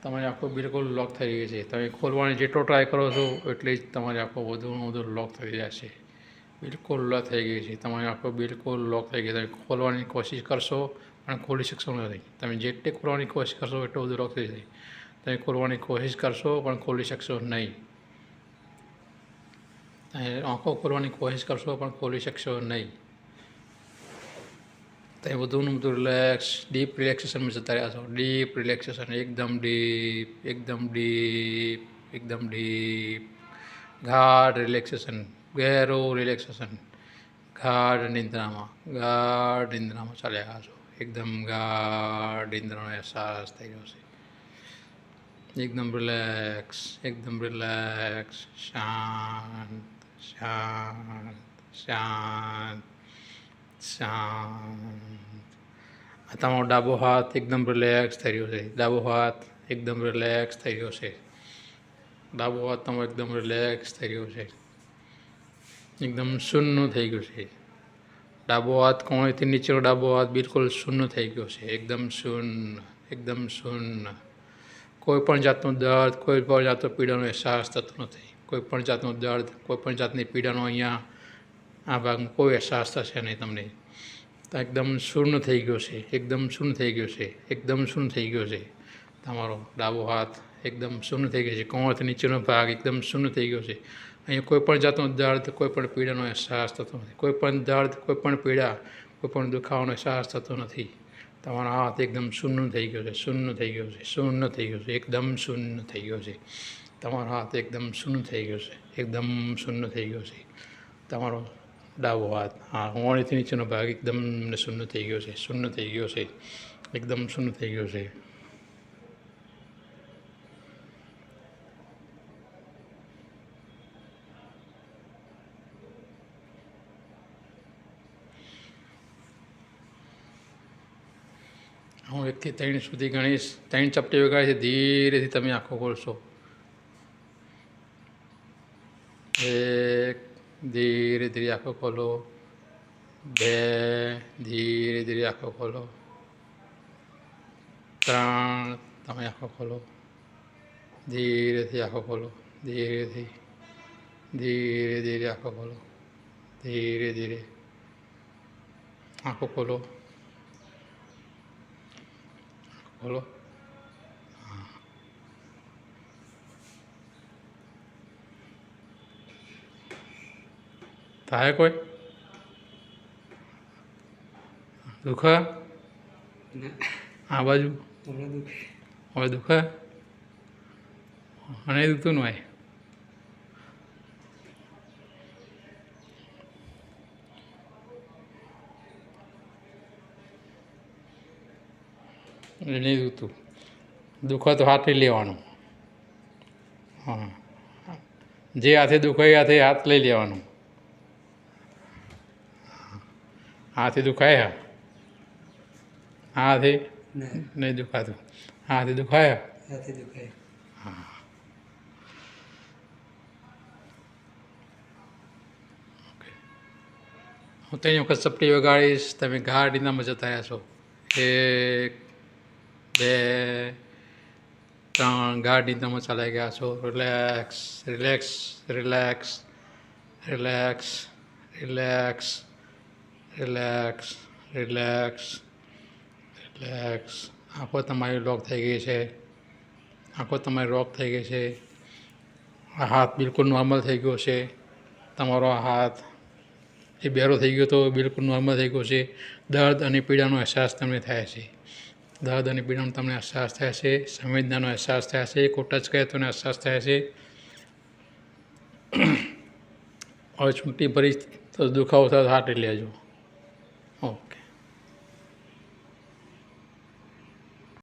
તમારી આંખો બિલકુલ લોક થઈ ગઈ છે. તમે ખોલવાની જેટલો ટ્રાય કરો છો એટલી જ તમારી આંખો વધુમાં વધુ લોક થઈ જશે. બિલકુલ લોક થઈ ગઈ છે. તમારી આંખો બિલકુલ લોક થઈ ગઈ. તમે ખોલવાની કોશિશ કરશો પણ ખોલી શકશો નહીં. તમે જેટલી ખોલવાની કોશિશ કરશો એટલું બધું લોક થઈ જશે. તમે ખોલવાની કોશિશ કરશો પણ ખોલી શકશો નહીં. તમે આંખો ખોલવાની કોશિશ કરશો પણ ખોલી શકશો નહીં. તમે વધુને વધુ ડીપ રિલેક્સેશનમાં જતા રહ્યા છો. ડીપ રિલેક્સેશન, એકદમ ડીપ, એકદમ ડીપ, એકદમ ડીપ, ગાઢ રિલેક્સેશન, ગહેરું રિલેક્સેશન, ગાઢ નિંદ્રામાં ચાલ્યા ગયા છો. એકદમ ગાઢ નિંદ્રાનો અહેસાસ થઈ રહ્યો છે. એકદમ રિલેક્સ, એકદમ રિલેક્સ, શાંત, શાંત, શાંત, શાંત. તમારો ડાબો હાથ એકદમ રિલેક્સ થઈ રહ્યો છે. ડાબો હાથ એકદમ રિલેક્સ થઈ રહ્યો છે. ડાબો હાથ તમારો એકદમ રિલેક્સ થઈ રહ્યો છે. એકદમ શૂન્ય થઈ ગયું છે. ડાબો હાથ કોણીથી નીચેનો ડાબો હાથ બિલકુલ શૂન્ય થઈ ગયો છે. એકદમ શૂન્ય, એકદમ શૂન્ય. કોઈ પણ જાતનું દર્દ, કોઈ પણ જાતનો પીડાનો અહેસાસ થતો નથી. કોઈ પણ જાતનું દર્દ, કોઈ પણ જાતની પીડાનો અહીંયા આ ભાગમાં કોઈ અહેસાસ થશે નહીં તમને. એકદમ શૂન્ય થઈ ગયો છે. એકદમ શૂન્ય થઈ ગયો છે. એકદમ શૂન્ય થઈ ગયો છે. તમારો ડાબો હાથ એકદમ શૂન્ય થઈ ગયો છે. કમરથી નીચેનો ભાગ એકદમ શૂન્ય થઈ ગયો છે. અહીંયા કોઈ પણ જાતનો દર્દ, કોઈ પણ પીડાનો અહેસાસ થતો નથી. કોઈ પણ દર્દ, કોઈ પણ પીડા, કોઈ પણ દુખાવાનો અહેસાસ થતો નથી. તમારો હાથ એકદમ શૂન્ય થઈ ગયો છે. શૂન્ય થઈ ગયો છે. શૂન્ય થઈ ગયો છે. એકદમ શૂન્ય થઈ ગયો છે. તમારો હાથ એકદમ શૂન્ય થઈ ગયો છે. એકદમ શૂન્ય થઈ ગયો છે. તમારો ડાબો હાથ, હા, હોળીથી નીચેનો ભાગ એકદમ શૂન્ય થઈ ગયો છે. શૂન્ય થઈ ગયો છે. એકદમ શૂન્ય થઈ ગયો છે. હું 1 થી 3 સુધી ગણીશ. 3 ચપટી વગાડીશ. ધીરેથી તમે આંખો ખોલશો. 1, ધીરે ધીરે આંખો ખોલો. 2, ધીરે ધીરે આંખો ખોલો. 3, તમે આંખો ખોલો. ધીરેથી આંખો ખોલો. ધીરેથી, ધીરે ધીરે આંખો ખોલો. ધીરે ધીરે આંખો ખોલો. ખોલો. થાય કોઈ દુખા આ બાજુ હવે દુખા અને દુખતું ન હોય. નહીં દુખતું. દુખવા તો હાથ લઈ લેવાનું. હા, જે હાથે દુખાય હાથે હાથ લઈ લેવાનું. હાથે દુખાય હાથે નહીં દુખાતું. હાથે દુખાય હા. હું 3 વખત ચપટી વગાડીશ. તમે ગાઢ નિંદ્રામાં જતા રહ્યા છો. 1, 2, 3 ગાઢ નિંદ્રામાં ચાલ્યા ગયા છો. Relax, relax, relax, relax, relax, relax, relax, relax. આંખો તમારી લોક થઈ ગઈ છે. આંખો તમારી લોક થઈ ગઈ છે. આ હાથ બિલકુલ નોર્મલ થઈ ગયો છે. તમારો હાથ જે બેરો થઈ ગયો તો બિલકુલ નોર્મલ થઈ ગયો છે. દર્દ અને પીડાનો અહેસાસ તમને થાય છે. દર્દ અને પીડાનો તમને અહેસાસ થાય છે. સંવેદનાનો અહેસાસ થાય છે. કોઈ ટચ કરે તો અહેસાસ થાય છે. હવે છૂટી ભરી તો દુખાવો થાય તો હાથ લઈ લેજો.